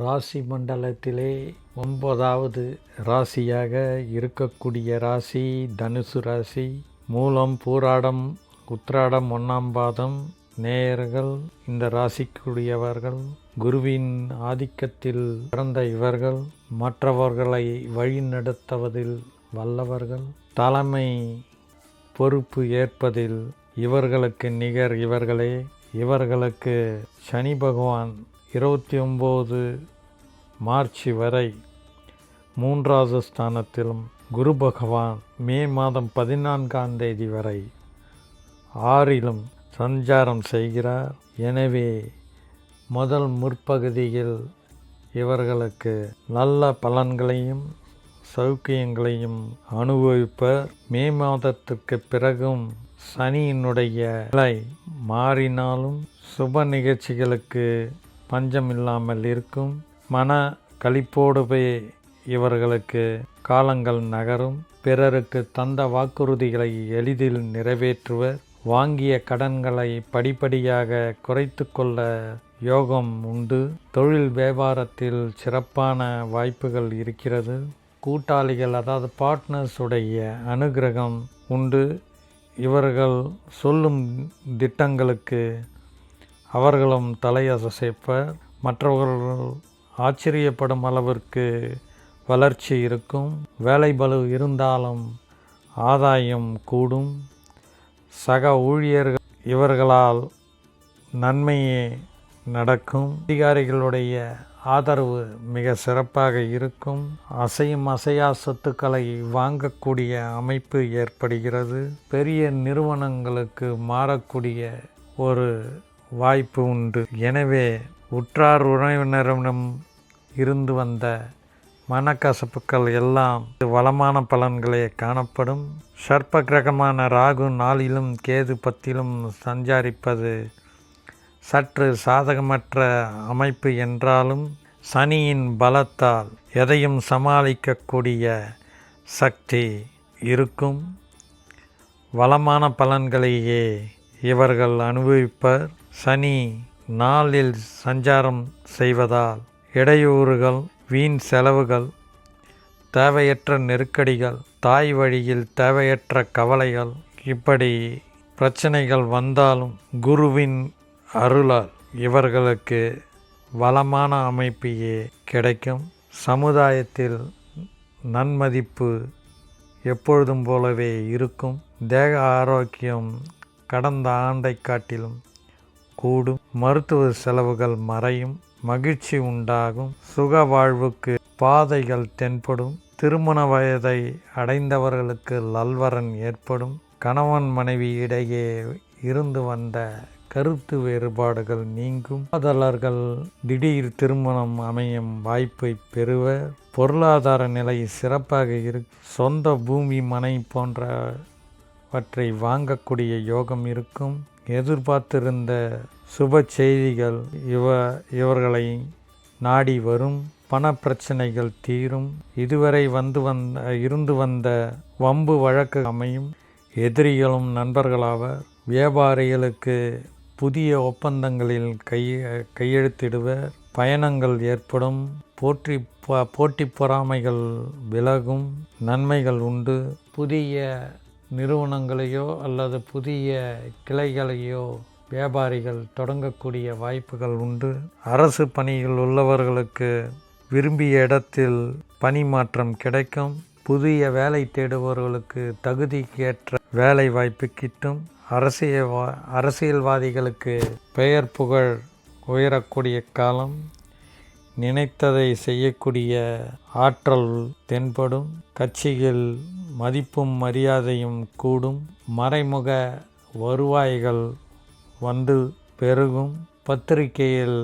ராசி மண்டலத்திலே 9வது ராசியாக இருக்கக்கூடிய ராசி தனுசு ராசி. மூலம், பூராடம், உத்திராடம் 1ஆம் பாதம் நேயர்கள் இந்த ராசிக்குரியவர்கள். குருவின் ஆதிக்கத்தில் பிறந்த இவர்கள் மற்றவர்களை வழிநடத்துவதில் வல்லவர்கள். தலைமை பொறுப்பு ஏற்பதில் இவர்களுக்கு நிகர் இவர்களே. இவர்களுக்கு சனி பகவான் 29 மார்ச் வரை 3வது ஸ்தானத்திலும், குரு பகவான் மே மாதம் 14ஆம் தேதி வரை 6லும் சஞ்சாரம் செய்கிறார். எனவே முதல் முற்பகுதியில் இவர்களுக்கு நல்ல பலன்களையும் சௌக்கியங்களையும் அனுபவிப்பர். மே மாதத்திற்கு பிறகும் சனியினுடைய நிலை மாறினாலும் சுப நிகழ்ச்சிகளுக்கு பஞ்சமில்லாமல் இருக்கும். மன களிப்போடுவே இவர்களுக்கு காலங்கள் நகரும். பிறருக்கு தந்த வாக்குறுதிகளை எளிதில் நிறைவேற்றுவர். வாங்கிய கடன்களை படிப்படியாக குறைத்து கொள்ள யோகம் உண்டு. தொழில் வியாபாரத்தில் சிறப்பான வாய்ப்புகள் இருக்கிறது. கூட்டாளிகள் அதாவது பார்ட்னர்ஸ் உடைய அனுகிரகம் உண்டு. இவர்கள் சொல்லும் திட்டங்களுக்கு அவர்களும் தலையசைப்பர். மற்றவர்கள் ஆச்சரியப்படும் அளவிற்கு வளர்ச்சி இருக்கும். வேலை பளு இருந்தாலும் ஆதாயம் கூடும். சக ஊழியர்கள் இவர்களால் நன்மையே நடக்கும். அதிகாரிகளுடைய ஆதரவு மிக சிறப்பாக இருக்கும். அசையும் அசையா சொத்துக்களை வாங்கக்கூடிய அமைப்பு ஏற்படுகிறது. பெரிய நிறுவனங்களுக்கு மாறக்கூடிய ஒரு வாய்ப்பு உண்டு. எனவே உற்றார் உறவினரிடம் இருந்து வந்த மனக்கசப்புக்கள் எல்லாம் வளமான பலன்களே காணப்படும். சர்ப்ப கிரகமான ராகு 4லும் கேது 10லும் சஞ்சாரிப்பது சற்று சாதகமற்ற அமைப்பு என்றாலும் சனியின் பலத்தால் எதையும் சமாளிக்கக்கூடிய சக்தி இருக்கும். வளமான பலன்களையே இவர்கள் அனுபவிப்பர். சனி 4ல் சஞ்சாரம் செய்வதால் இடையூறுகள், வீண் செலவுகள், தேவையற்ற நெருக்கடிகள், தாய் வழியில் தேவையற்ற கவலைகள், இப்படி பிரச்சனைகள் வந்தாலும் குருவின் அருளால் இவர்களுக்கு வளமான அமைப்பையே கிடைக்கும். சமுதாயத்தில் நன்மதிப்பு எப்பொழுதும் போலவே இருக்கும். தேக ஆரோக்கியம் கடந்த ஆண்டை காட்டிலும் கூடும். மருத்துவ செலவுகள் மறையும். மகிழ்ச்சி உண்டாகும். சுக வாழ்வுக்கு பாதைகள் தென்படும். திருமண வயதை அடைந்தவர்களுக்கு நல்வரன் ஏற்படும். கணவன் மனைவி இடையே இருந்து வந்த கருத்து வேறுபாடுகள் நீங்கும். காதலர்கள் திடீர் திருமணம் அமையும் வாய்ப்பை பெறுவர். பொருளாதார நிலை சிறப்பாக இருக்கும். சொந்த பூமி, மனை போன்றவற்றை வாங்கக்கூடிய யோகம் இருக்கும். எதிர்பார்த்திருந்த சுப செய்திகள் இவர்களை நாடி வரும். பண பிரச்சனைகள் தீரும். இதுவரை இருந்து வந்த வம்பு வழக்கு அமையும். எதிரிகளும் நண்பர்களாவர். வியாபாரிகளுக்கு புதிய ஒப்பந்தங்களில் கையெழுத்திடுவர். பயணங்கள் ஏற்படும். போட்டி பொறாமைகள் விலகும். நன்மைகள் உண்டு. புதிய நிறுவனங்களையோ அல்லது புதிய கிளைகளையோ வியாபாரிகள் தொடங்கக்கூடிய வாய்ப்புகள் உண்டு. அரசு பணியில் உள்ளவர்களுக்கு விரும்பிய இடத்தில் பணி மாற்றம் கிடைக்கும். புதிய வேலை தேடுபவர்களுக்கு தகுதிக்கேற்ற வேலை வாய்ப்பு கிட்டும். அரசியல்வாதிகளுக்கு பெயர் புகழ் உயரக்கூடிய காலம். நினைத்ததை செய்யக்கூடிய ஆற்றல் தென்படும். கட்சிகள் மதிப்பும் மரியாதையும் கூடும். மறைமுக வருவாய்கள் வந்து பெருகும். பத்திரிகையில்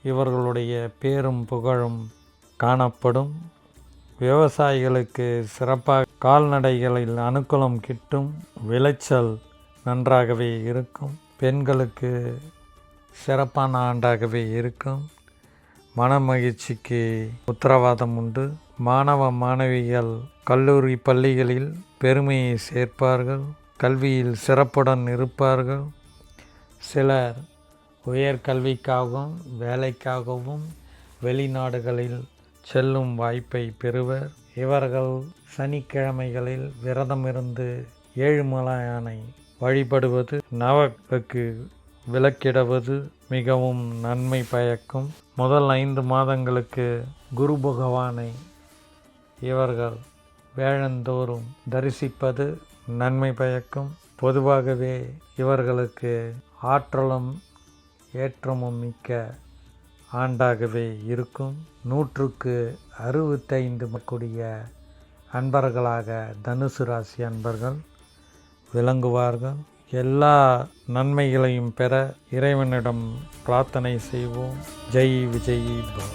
இவர்களுடைய பேரும் புகழும் காணப்படும். விவசாயிகளுக்கு சிறப்பாக கால்நடைகளில் அனுகூலம் கிட்டும். விளைச்சல் நன்றாகவே இருக்கும். பெண்களுக்கு சிறப்பான ஆண்டாகவே இருக்கும். மன மகிழ்ச்சிக்கு உத்தரவாதம் உண்டு. மாணவ மாணவிகள் கல்லூரி பள்ளிகளில் பெருமையை சேர்ப்பார்கள். கல்வியில் சிறப்புடன் இருப்பார்கள். சிலர் உயர்கல்விக்காகவும் வேலைக்காகவும் வெளிநாடுகளில் செல்லும் வாய்ப்பை பெறுவர். இவர்கள் சனிக்கிழமைகளில் விரதமிருந்து ஏழுமலையானை வழிபடுவது, நவக்கு விளக்கிடுவது மிகவும் நன்மை பயக்கும். முதல் 5 மாதங்களுக்கு குரு பகவானை இவர்கள் வேழந்தோறும் தரிசிப்பது நன்மை பயக்கும். பொதுவாகவே இவர்களுக்கு ஆற்றலும் ஏற்றமும் மிக்க ஆண்டாகவே இருக்கும். 100க்கு 65 கூடிய அன்பர்களாக தனுசு ராசி அன்பர்கள் விளங்குவார்கள். எல்லா நன்மைகளையும் பெற இறைவனிடம் பிரார்த்தனை செய்வோம். ஜெய் விஜய் பவ.